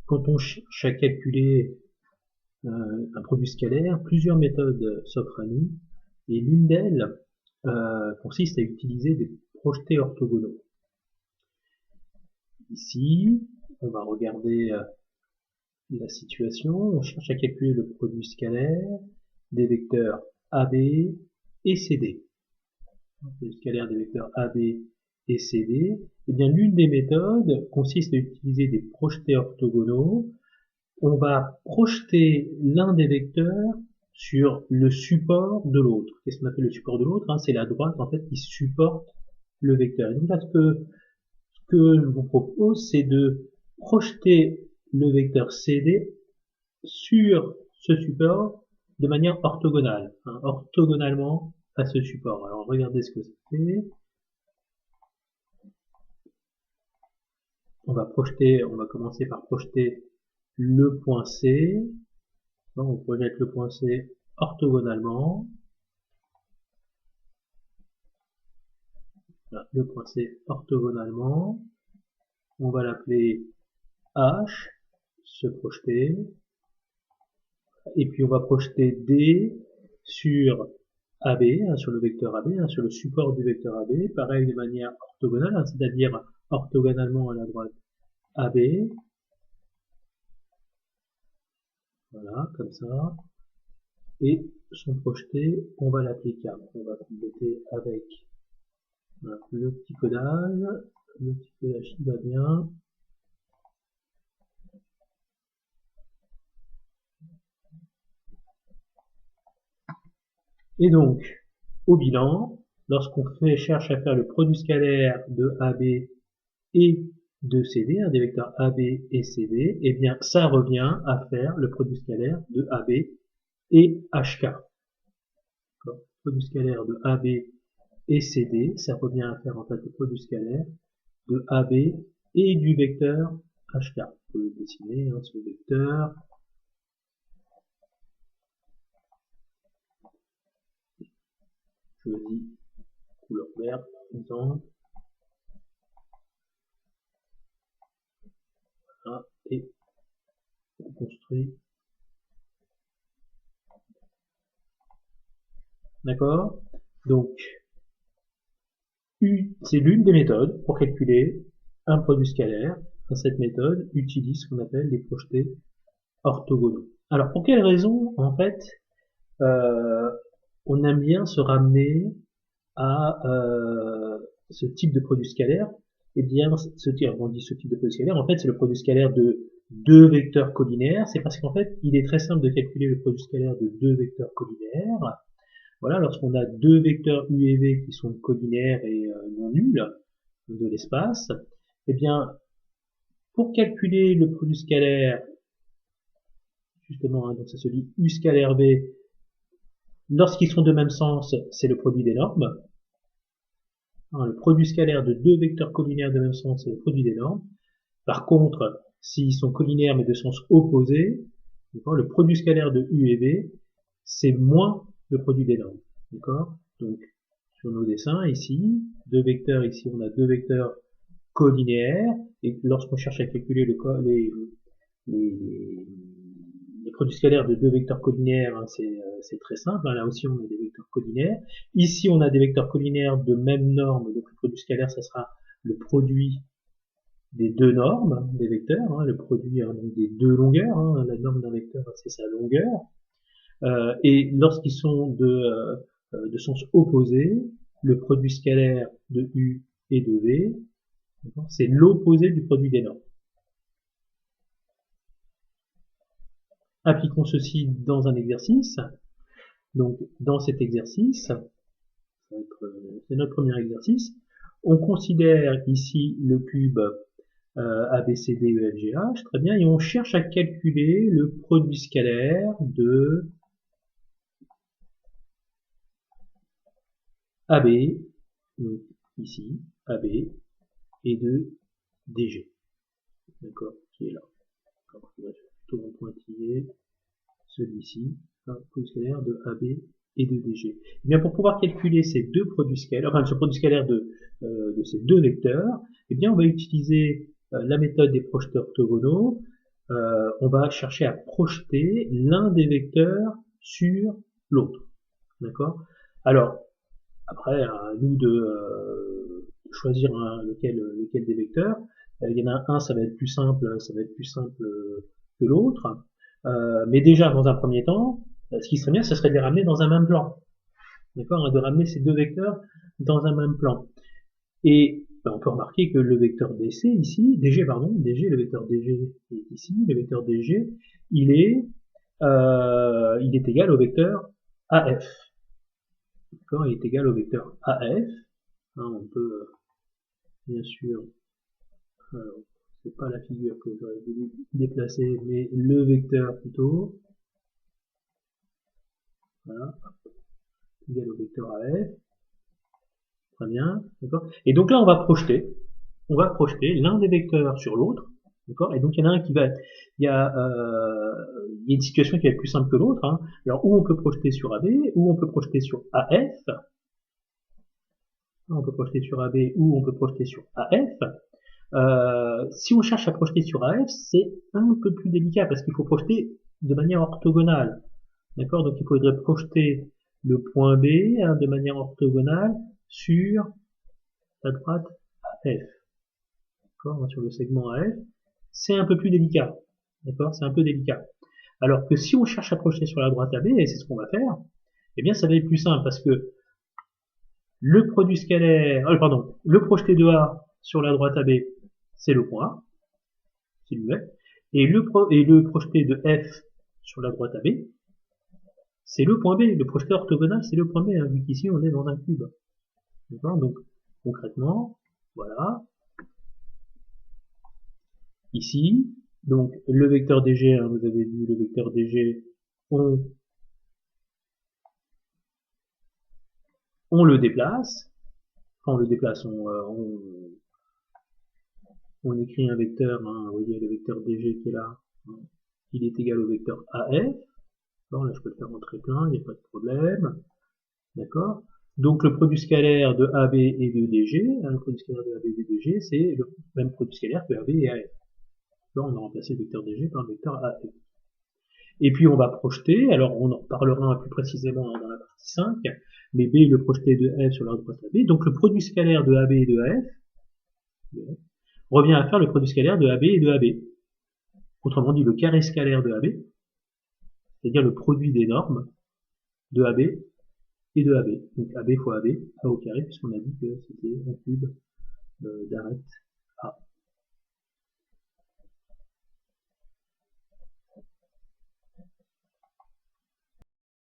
quand on cherche à calculer un produit scalaire, plusieurs méthodes s'offrent à nous, et l'une d'elles consiste à utiliser des projetés orthogonaux. Ici, on va regarder la situation, on cherche à calculer le produit scalaire des vecteurs AB et CD. Le scalaire des vecteurs AB et CD, eh bien l'une des méthodes consiste à utiliser des projetés orthogonaux. On va projeter l'un des vecteurs sur le support de l'autre. Qu'est-ce qu'on appelle le support de l'autre? C'est la droite en fait qui supporte le vecteur. Et donc là, ce que je vous propose, c'est de projeter le vecteur CD sur ce support de manière orthogonale, orthogonalement à ce support. Alors regardez ce que ça fait. On va commencer par projeter le point C. Donc, on projette le point C orthogonalement. Voilà, le point C orthogonalement. On va l'appeler H, se projeter. Et puis on va projeter D sur AB, sur le vecteur AB, sur le support du vecteur AB, pareil de manière orthogonale, c'est-à-dire orthogonalement à la droite AB. Voilà, comme ça. Et son projeté, on va l'appeler K. On va compléter avec voilà, le petit codage qui va bien. Et donc, au bilan, lorsqu'on cherche à faire le produit scalaire de AB et de CD, des vecteurs AB et CD, eh bien, ça revient à faire le produit scalaire de AB et HK. Le produit scalaire de AB et CD, ça revient à faire en fait le produit scalaire de AB et du vecteur HK. Vous pouvez le dessiner, ce vecteur. Je choisis couleur verte, par exemple. Voilà, et on construit. D'accord? Donc, c'est l'une des méthodes pour calculer un produit scalaire. Cette méthode utilise ce qu'on appelle les projetés orthogonaux. Alors, pour quelle raison, en fait, on aime bien se ramener à ce type de produit scalaire? Eh bien, on dit ce type de produit scalaire, en fait, c'est le produit scalaire de deux vecteurs collinaires. C'est parce qu'en fait, il est très simple de calculer le produit scalaire de deux vecteurs collinaires. Voilà, lorsqu'on a deux vecteurs U et V qui sont collinaires et non nuls de l'espace, eh bien, pour calculer le produit scalaire, justement, donc ça se dit U scalaire V, lorsqu'ils sont de même sens, c'est le produit des normes. Le produit scalaire de deux vecteurs collinaires de même sens, c'est le produit des normes. Par contre, s'ils sont collinaires mais de sens opposé, le produit scalaire de U et V, c'est moins le produit des normes. D'accord? Donc, sur nos dessins, ici, deux vecteurs, ici on a deux vecteurs collinéaires, et lorsqu'on cherche à calculer les produits scalaires de deux vecteurs collinaires, c'est très simple, là aussi on a des vecteurs collinaires. Ici on a des vecteurs collinaires de même norme, donc le produit scalaire, ça sera le produit des deux normes des vecteurs, le produit donc des deux longueurs, la norme d'un vecteur c'est sa longueur, et lorsqu'ils sont de sens opposé, le produit scalaire de U et de V, c'est l'opposé du produit des normes. Appliquons ceci dans un exercice. Donc, dans cet exercice, c'est notre premier exercice, on considère ici le cube ABCDEFGH, très bien, et on cherche à calculer le produit scalaire de AB, donc ici, AB, et de DG, d'accord, qui est là. Alors, je vais plutôt en pointiller celui-ci, le produit scalaire de AB et de DG. Et bien, pour pouvoir calculer ces deux produits scalaires, enfin ce produit scalaire de ces deux vecteurs, eh bien, on va utiliser la méthode des projeteurs orthogonaux. on va chercher à projeter l'un des vecteurs sur l'autre. D'accord? Alors, après, à nous de choisir lequel des vecteurs. Il y en a un, ça va être plus simple que l'autre. Mais déjà, dans un premier temps, ce qui serait bien, ce serait de les ramener dans un même plan. D'accord? De ramener ces deux vecteurs dans un même plan. Et on peut remarquer que le vecteur DC ici, DG, le vecteur DG est ici, le vecteur DG, il est égal au vecteur AF. D'accord? Il est égal au vecteur AF. On peut, bien sûr, c'est pas la figure que j'aurais voulu déplacer, mais le vecteur plutôt. Voilà. Égal au vecteur AF. Très bien. D'accord? Et donc là, on va projeter l'un des vecteurs sur l'autre. D'accord? Et donc il y en a un qui va être, il y a une situation qui est plus simple que l'autre. Hein. Alors où on peut projeter sur AB, ou on peut projeter sur AF. On peut projeter sur AB ou on peut projeter sur AF. Si on cherche à projeter sur AF, c'est un peu plus délicat parce qu'il faut projeter de manière orthogonale. D'accord? Donc il faudrait projeter le point B hein, de manière orthogonale sur la droite AF. D'accord? Sur le segment AF. C'est un peu plus délicat. D'accord? C'est un peu délicat. Alors que si on cherche à projeter sur la droite AB, et c'est ce qu'on va faire, eh bien ça va être plus simple parce que le produit scalaire, le projeté de A sur la droite AB, c'est le point A, s'il vous plaît, et le projeté de F sur la droite AB, c'est le point B. Le projeté orthogonal, c'est le point B, hein, vu qu'ici on est dans un cube. D'accord? Donc, concrètement, voilà. Ici, donc le vecteur DG, hein, vous avez vu le vecteur DG, on le déplace. Enfin, on le déplace, on écrit un vecteur, hein, vous voyez le vecteur DG qui est là, hein, il est égal au vecteur AF. Bon, là je peux le faire rentrer plein, il n'y a pas de problème. D'accord? Donc le produit scalaire de AB et de DG, hein, le produit scalaire de AB et de DG, c'est le même produit scalaire que AB et AF. Là, on a remplacé le vecteur DG par le vecteur AF. Et puis on va projeter, alors on en reparlera plus précisément dans la partie 5, mais B est le projeté de F sur la droite AB. Donc le produit scalaire de AB et de AF revient à faire le produit scalaire de AB et de AB. Autrement dit, le carré scalaire de AB, c'est-à-dire le produit des normes de AB et de AB. Donc AB fois AB, A au carré, puisqu'on a dit que c'était un cube d'arête